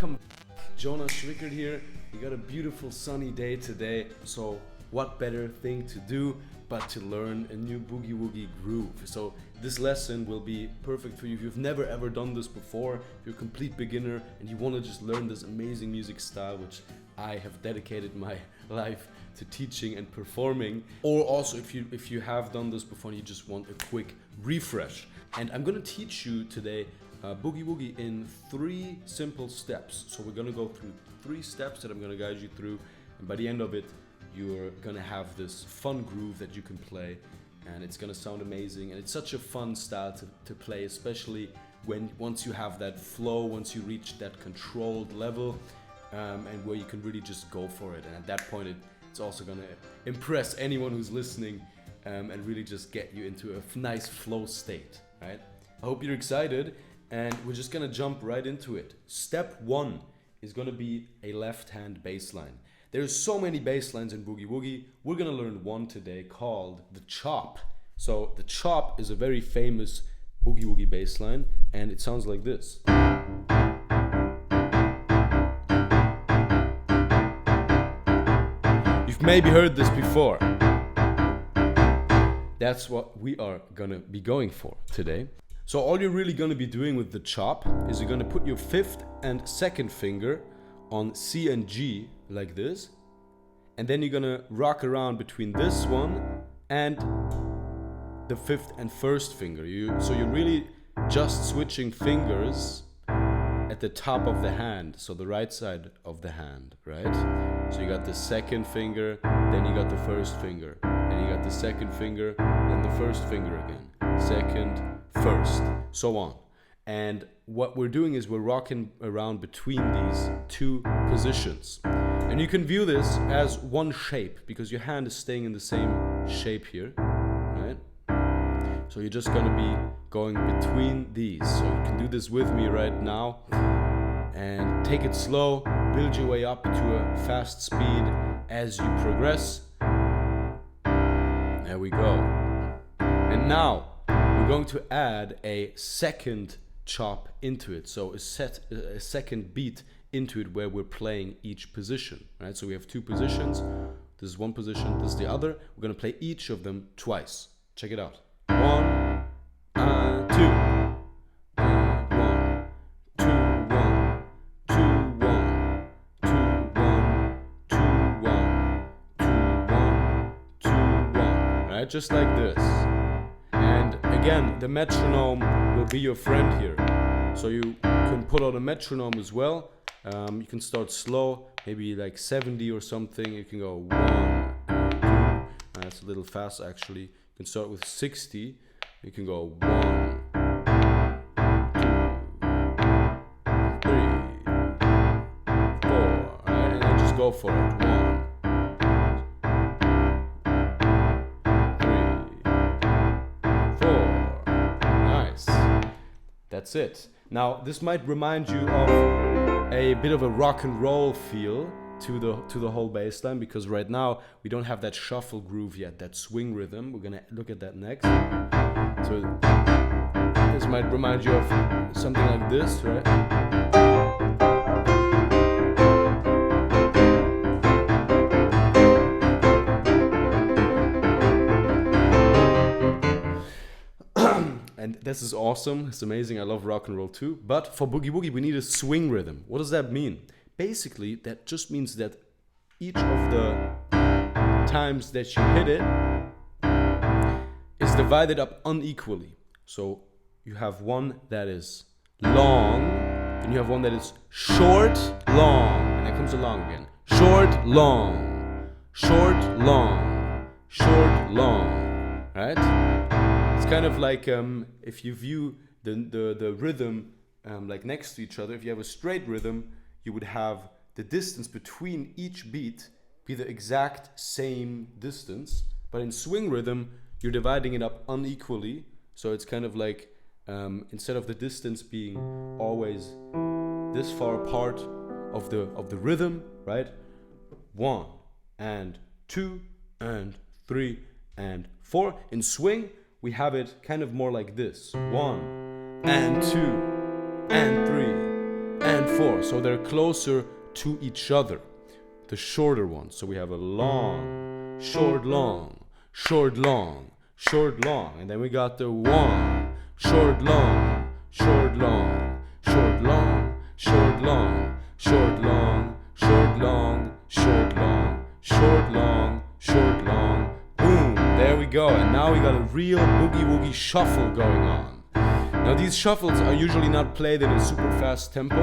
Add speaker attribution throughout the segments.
Speaker 1: welcome back. Jonas Schwickert here. We got a beautiful sunny day today, so what better thing to do but to learn a new boogie woogie groove. So this lesson will be perfect for you if you've never ever done this before, if you're a complete beginner and you want to just learn this amazing music style, which I have dedicated my life to teaching and performing, or also if you have done this before and you just want a quick refresh. And I'm gonna teach you today boogie woogie in 3 simple steps. So we're gonna go through 3 steps that I'm gonna guide you through, and by the end of it you're gonna have this fun groove that you can play, and it's gonna sound amazing. And it's such a fun style to play, especially once you have that flow, once you reach that controlled level, and where you can really just go for it. And at that point it's also gonna impress anyone who's listening, and really just get you into a nice flow state, right? I hope you're excited, and we're just gonna jump right into it. Step 1 is gonna be a left hand bass line. There's so many bass lines in boogie woogie. We're gonna learn one today called the chop. So the chop is a very famous boogie woogie bass line, and it sounds like this. You've maybe heard this before. That's what we are gonna be going for today. So all you're really gonna be doing with the chop is you're gonna put your 5th and 2nd finger on C and G like this, and then you're gonna rock around between this one and the 5th and 1st finger. So you're really just switching fingers at the top of the hand, so the right side of the hand, right? So you got the 2nd finger, then you got the 1st finger, then you got the 2nd finger, then the 1st finger again, 2nd, 1st, so on. And what we're doing is we're rocking around between these 2 positions. And you can view this as one shape because your hand is staying in the same shape here, right? So you're just gonna be going between these. So you can do this with me right now and take it slow, build your way up to a fast speed as you progress. There we go. And now we're going to add a 2nd chop into it, so a 2nd beat into it where we're playing each position, right? So we have 2 positions. This is one position, this is the other. We're gonna play each of them twice. Check it out. 1, 2, 1, 2, 1, 2, 1, 2, 1, 2, 1, 2, 1, 2, 1, right? Just like this. And again, the metronome will be your friend here. So you can put on a metronome as well. You can start slow, maybe like 70 or something. You can go 1, 2. That's a little fast actually. You can start with 60. You can go 1, 2, 3, 4. Right? And then just go for it. 1, 3, 4. Nice. That's it. Now this might remind you of a bit of a rock and roll feel to the whole bass line, because right now we don't have that shuffle groove yet, that swing rhythm. We're gonna look at that next. So this might remind you of something like this, right? And this is awesome, it's amazing, I love rock and roll too. But for boogie woogie we need a swing rhythm. What does that mean? Basically, that just means that each of the times that you hit it is divided up unequally. So you have one that is long, then you have one that is short, long, and then comes along again. Short, long, short, long, short, long, right? It's kind of like if you view the rhythm like next to each other. If you have a straight rhythm, you would have the distance between each beat be the exact same distance. But in swing rhythm, you're dividing it up unequally. So it's kind of like instead of the distance being always this far apart of the rhythm, right? 1 and 2 and 3 and 4. In swing, we have it kind of more like this. 1 and 2 and 3 and 4. So they're closer to each other, the shorter ones. So we have a long, short, long, short, long, short, long. And then we got the 1, short, long, short, long, short, long, short, long, short, long, short, long, short, long, short, long, short, long. Boom, there we go. And now we got a real boogie woogie shuffle going on. Now these shuffles are usually not played in a super fast tempo.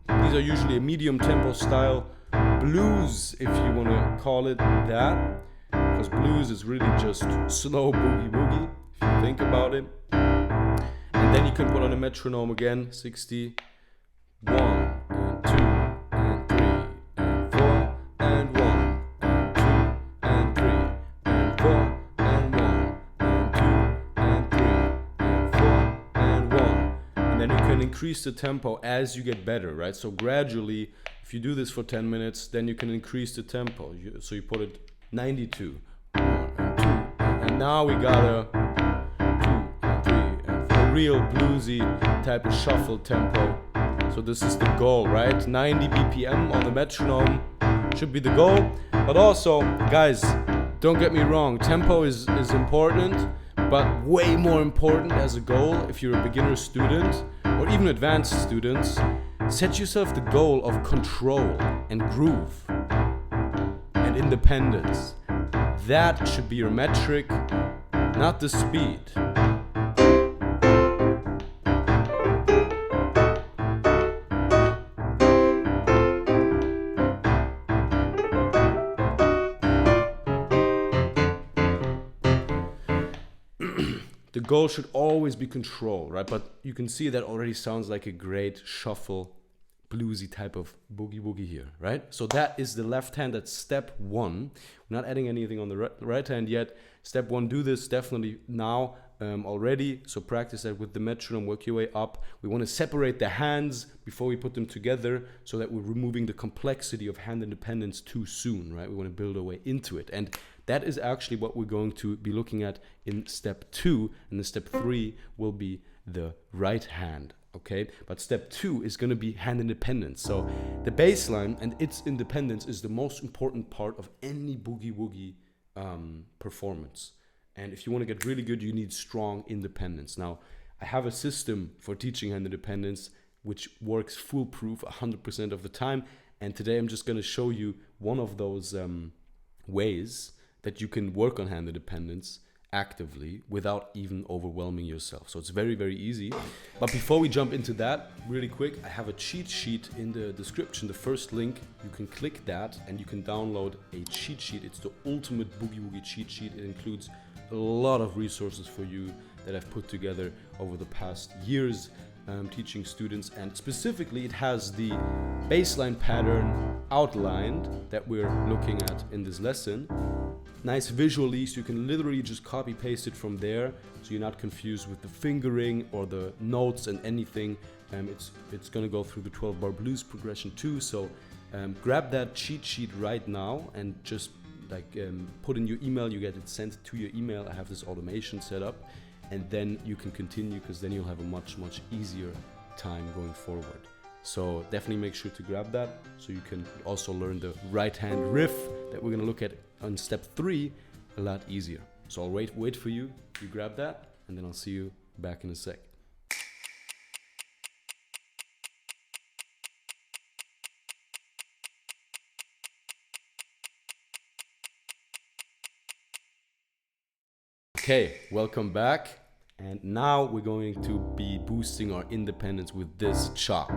Speaker 1: These are usually a medium tempo style blues, if you want to call it that, because blues is really just slow boogie woogie, if you think about it. And then you can put on a metronome again, 60, 1 and 2 and 3 and 4 and 1 and 2 and 3 and 4 and 1 and 2 and 3 and 4 and 1. And then you can increase the tempo as you get better, right? So gradually, if you do this for 10 minutes, then you can increase the tempo. So you put it 92, 1 and 2, and now we got a 2 and 3 and 4, real bluesy type of shuffle tempo. So this is the goal, right? 90 BPM on the metronome should be the goal. But also, guys, don't get me wrong, tempo is important, but way more important as a goal if you're a beginner student or even advanced students. Set yourself the goal of control and groove and independence. That should be your metric, not the speed. The goal should always be control, right? But you can see that already sounds like a great shuffle, bluesy type of boogie woogie here, right? So that is the left hand, that's step 1. We're not adding anything on the right hand yet. Step 1, do this definitely now already. So practice that with the metronome, work your way up. We want to separate the hands before we put them together so that we're removing the complexity of hand independence too soon, right? We want to build our way into it. And that is actually what we're going to be looking at in step 2. And the step 3 will be the right hand. Okay, but step 2 is going to be hand independence. So the bass line and its independence is the most important part of any boogie woogie performance. And if you want to get really good, you need strong independence. Now, I have a system for teaching hand independence which works foolproof 100% of the time. And today I'm just going to show you one of those ways that you can work on hand independence actively without even overwhelming yourself. So it's very, very easy. But before we jump into that, really quick, I have a cheat sheet in the description. The first link, you can click that and you can download a cheat sheet. It's the ultimate boogie woogie cheat sheet. It includes a lot of resources for you that I've put together over the past years teaching students, and specifically it has the baseline pattern outlined that we're looking at in this lesson. Nice visually, so you can literally just copy paste it from there, so you're not confused with the fingering or the notes and anything. It's gonna go through the 12-bar blues progression too. So grab that cheat sheet right now and just put in your email. You get it sent to your email. I have this automation set up, and then you can continue, because then you'll have a much easier time going forward. So definitely make sure to grab that so you can also learn the right hand riff that we're gonna look at on step 3 a lot easier. So I'll wait for you. You grab that, and then I'll see you back in a sec. Okay, welcome back. And now we're going to be boosting our independence with this chop.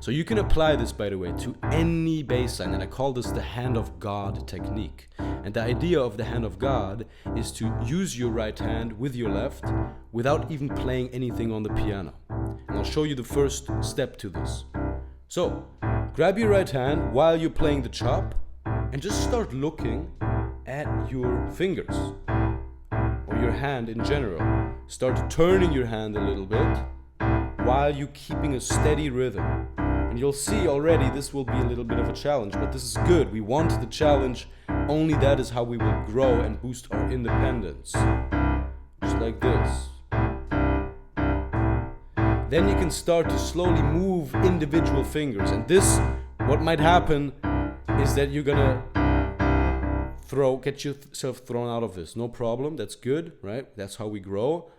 Speaker 1: So you can apply this, by the way, to any bass line, and I call this the hand of God technique. And the idea of the hand of God is to use your right hand with your left without even playing anything on the piano. And I'll show you the first step to this. So grab your right hand while you're playing the chop and just start looking at your fingers or your hand in general. Start turning your hand a little bit while you're keeping a steady rhythm. And you'll see already this will be a little bit of a challenge, but this is good. We want the challenge. Only that is how we will grow and boost our independence. Just like this. then you can start to slowly move individual fingers. And this, what might happen is that you're gonna get yourself thrown out of this. No problem, that's good, right? That's how we grow.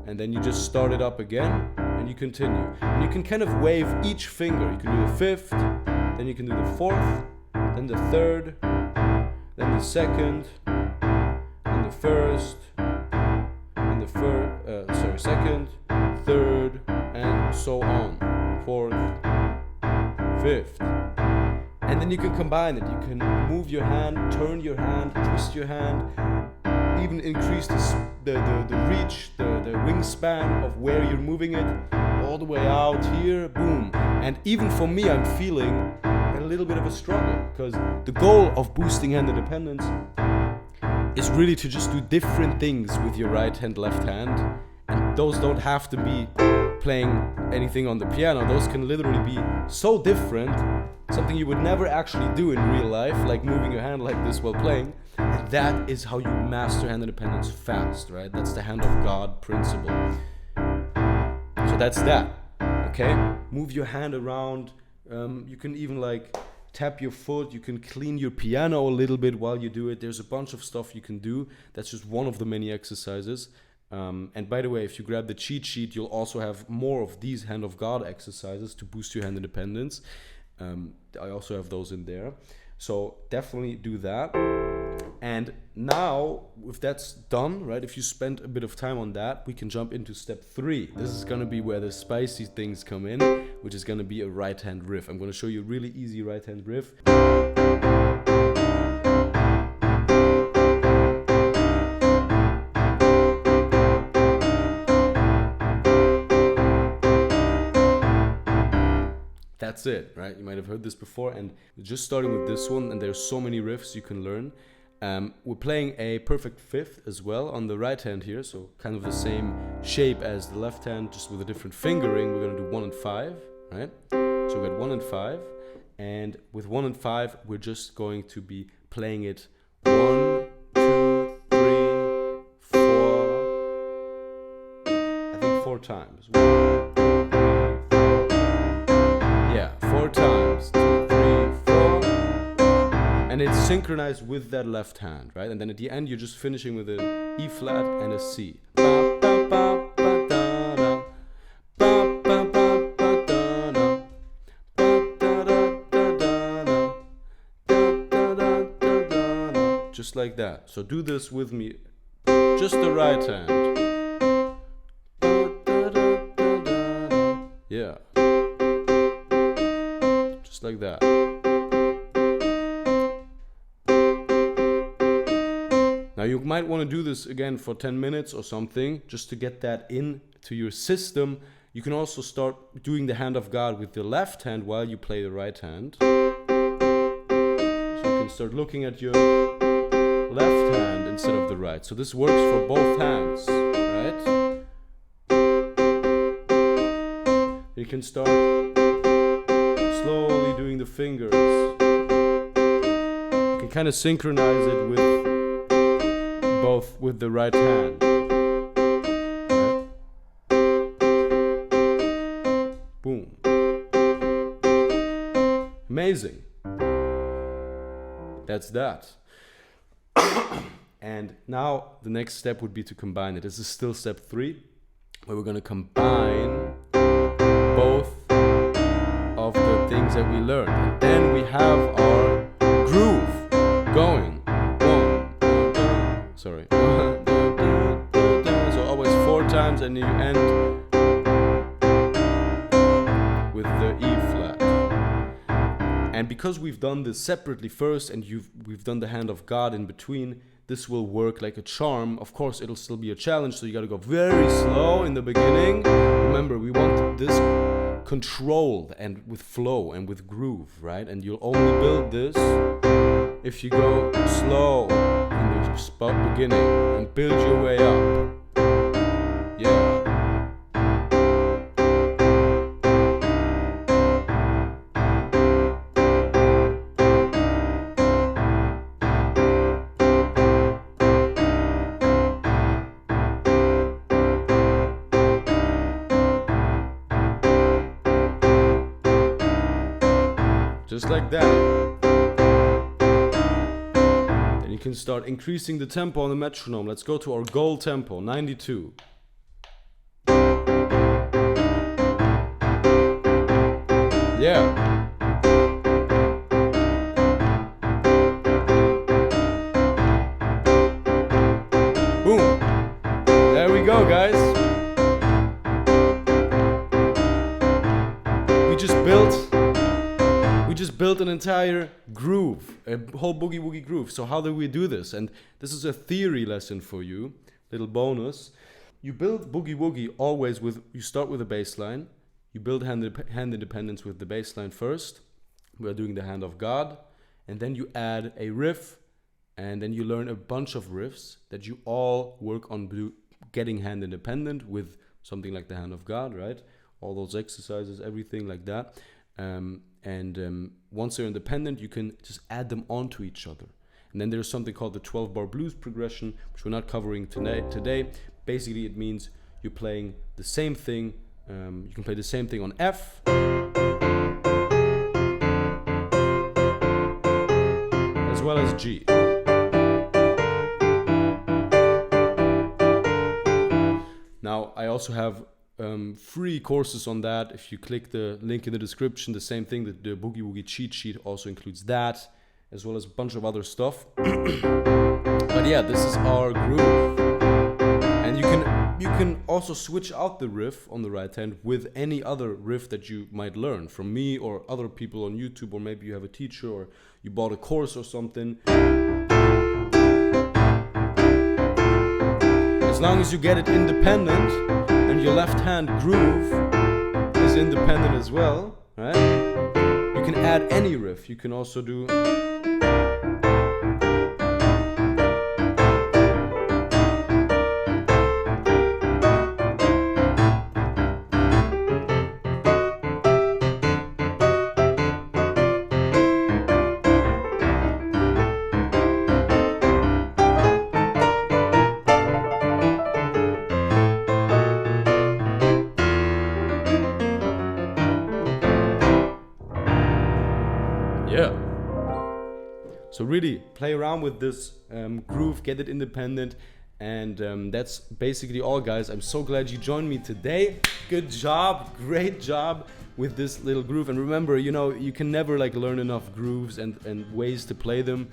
Speaker 1: And then you just start it up again and you continue. And you can kind of wave each finger. You can do the fifth, then you can do the fourth, then the third, then the second, and the first, and the second, third, and so on. Fourth, fifth. And then you can combine it. You can move your hand, turn your hand, twist your hand, even increase the reach, the wingspan of where you're moving it, all the way out here, boom. And even for me, I'm feeling a little bit of a struggle, because the goal of boosting hand independence is really to just do different things with your right hand, left hand. And those don't have to be playing anything on the piano. Those can literally be so different, something you would never actually do in real life, like moving your hand like this while playing. And that is how you master hand independence fast, right? That's the hand of God principle. So that's that, okay? Move your hand around. You can even like tap your foot. You can clean your piano a little bit while you do it. There's a bunch of stuff you can do. That's just one of the many exercises. And by the way, if you grab the cheat sheet, you'll also have more of these hand of God exercises to boost your hand independence. I also have those in there. So definitely do that. And now, if that's done, right, if you spend a bit of time on that, we can jump into step 3. This is going to be where the spicy things come in, which is going to be a right hand riff. I'm going to show you a really easy right hand riff. That's it, right? You might have heard this before, and just starting with this one, and there's so many riffs you can learn. We're playing a perfect fifth as well on the right hand here, so kind of the same shape as the left hand, just with a different fingering. We're going to do 1 and 5, right? So we got 1 and 5, and with 1 and 5, we're just going to be playing it 1, 2, 3, 4. I think 4 times. 1, 2, 3, 4. Yeah, 4 times. 2, 3, 4. And it's synchronized with that left hand, right? And then at the end, you're just finishing with an E flat and a C. Just like that. So do this with me. Just the right hand. Yeah. Just like that. Now you might want to do this again for 10 minutes or something, just to get that into your system. You can also start doing the hand of God with the left hand while you play the right hand. So you can start looking at your left hand instead of the right. So this works for both hands, right? You can start slowly doing the fingers. You can kind of synchronize it with both with the right hand. Boom. Amazing. That's that. And now the next step would be to combine it. This is still step 3, where we're going to combine both of the things that we learned. And then we have our groove going. Sorry. So always 4 times, and you end with the E flat. And because we've done this separately first, and we've done the hand of God in between, this will work like a charm. Of course, it'll still be a challenge, so you gotta go very slow in the beginning. Remember, we want this controlled and with flow and with groove, right? And you'll only build this if you go slow in the spot beginning and build your way up. Yeah. just like that. Then you can start increasing the tempo on the metronome. Let's go to our goal tempo, 92. Yeah. Boom. There we go, guys. We just built an entire groove, a whole boogie woogie groove. So how do we do this? And this is a theory lesson for you, little bonus. You build boogie woogie always with, you start with a bass line. You build hand independence with the bass line first. We are doing the hand of God. And then you add a riff. And then you learn a bunch of riffs that you all work on getting hand independent with something like the hand of God, right? All those exercises, everything like that. Once they're independent, you can just add them onto each other. And then there's something called the 12-bar blues progression, which we're not covering today. Basically, it means you're playing the same thing. You can play the same thing on F, as well as G. Now, I also have free courses on that. If you click the link in the description, the same thing, the Boogie Woogie cheat sheet also includes that, as well as a bunch of other stuff. But yeah, this is our groove. And you can also switch out the riff on the right hand with any other riff that you might learn from me or other people on YouTube, or maybe you have a teacher or you bought a course or something. As long as you get it independent and your left hand groove is independent as well, right? You can add any riff. You can also do... Yeah. So really play around with this groove, get it independent, and that's basically all, guys. I'm so glad you joined me today. Good job, great job with this little groove. And remember, you know, you can never like learn enough grooves and ways to play them.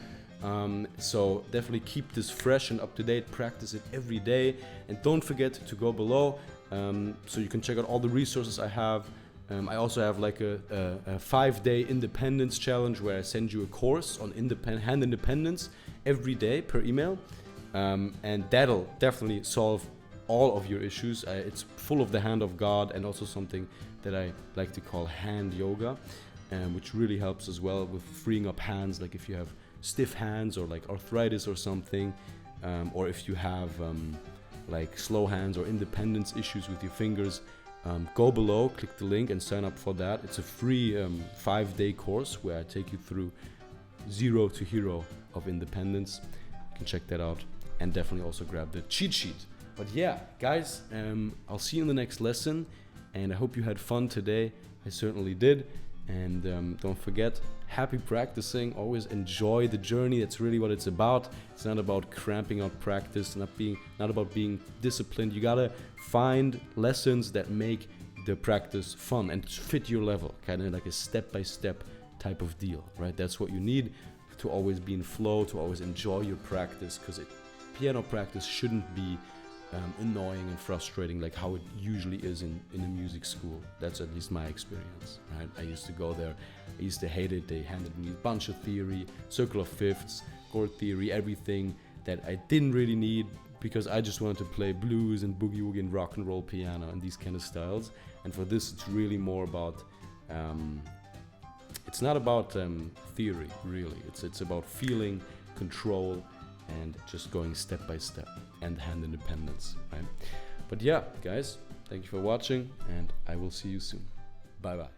Speaker 1: So definitely keep this fresh and up to date. Practice it every day, and don't forget to go below so you can check out all the resources I have. I also have like a 5-day independence challenge where I send you a course on hand independence every day per email, and that'll definitely solve all of your issues. It's full of the hand of God and also something that I like to call hand yoga, which really helps as well with freeing up hands, like if you have stiff hands or like arthritis or something, or if you have like slow hands or independence issues with your fingers. Go below, click the link and sign up for that. It's a free 5-day course where I take you through 0 to hero of independence. You can check that out, and definitely also grab the cheat sheet. But yeah, guys, I'll see you in the next lesson, and I hope you had fun today. I certainly did. And don't forget, happy practicing. Always enjoy the journey. That's really what it's about. It's not about cramping out practice, not about being disciplined. You gotta find lessons that make the practice fun and fit your level, kind of like a step-by-step type of deal, right? That's what you need to always be in flow, to always enjoy your practice, because piano practice shouldn't be annoying and frustrating like how it usually is in a music school. That's at least my experience, right? I used to go there, I used to hate it. They handed me a bunch of theory, circle of fifths, chord theory, everything that I didn't really need, because I just wanted to play blues and boogie woogie and rock and roll piano and these kind of styles. And for this, it's really more about it's not about theory, really. It's about feeling, control, and just going step by step, and hand independence, right? But yeah, guys, thank you for watching, and I will see you soon. Bye bye.